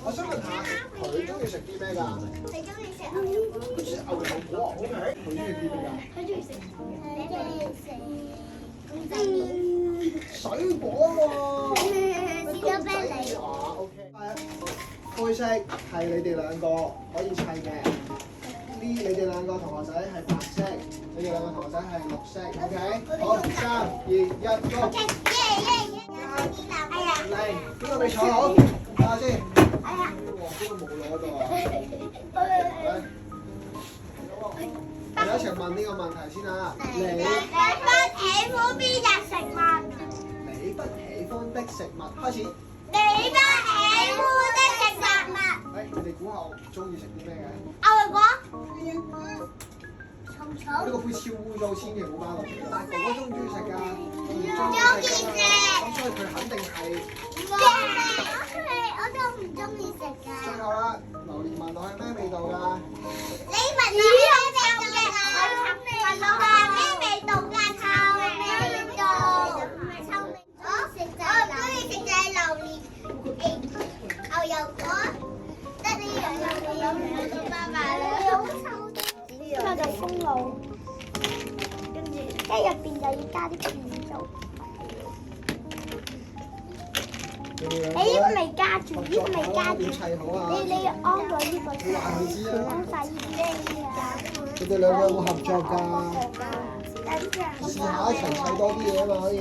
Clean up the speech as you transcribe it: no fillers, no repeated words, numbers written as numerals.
我想問下，佢中意食啲咩㗎？你中意食牛油果？佢中意牛油果，OK。佢中意啲咩㗎？佢中意食公仔麵。水果喎。士多啤梨。啊，OK。灰色係你哋兩個可以砌嘅。你哋兩個同學仔係白色，你哋兩個同學仔係綠色，OK。好，3、2、1，Go。OK，耶！哎呀，嚟，邊個未坐好？睇下先。哎呀，哇，邊個冇攞到啊？我哋一齊問呢個問題先啊。你不喜歡邊隻食物？你不喜歡的食物，開始。你不喜歡的食物？你哋估下我唔中意食啲咩嘅？牛油果。呢個杯超污糟，千祈唔好擺落去。但係哥哥中唔中意食㗎？中意食。咁所以佢肯定係。我都唔中意食㗎。最後啦，榴蓮聞落去咩味道㗎？你聞到咩味道㗎？聞到係咩味道㗎？臭味道。唔係臭味。我中意食就係榴蓮、牛油果，得呢樣嘢就拜拜啦。之後就封爐，跟住入邊就要加啲甜酒。你呢個未加住，呢個未加住。砌好啊！你要安咗呢個先，話佢知啊！安晒呢啲啊！你哋兩個有冇合作㗎？等陣。試下一齊砌多啲嘢啊嘛，可以。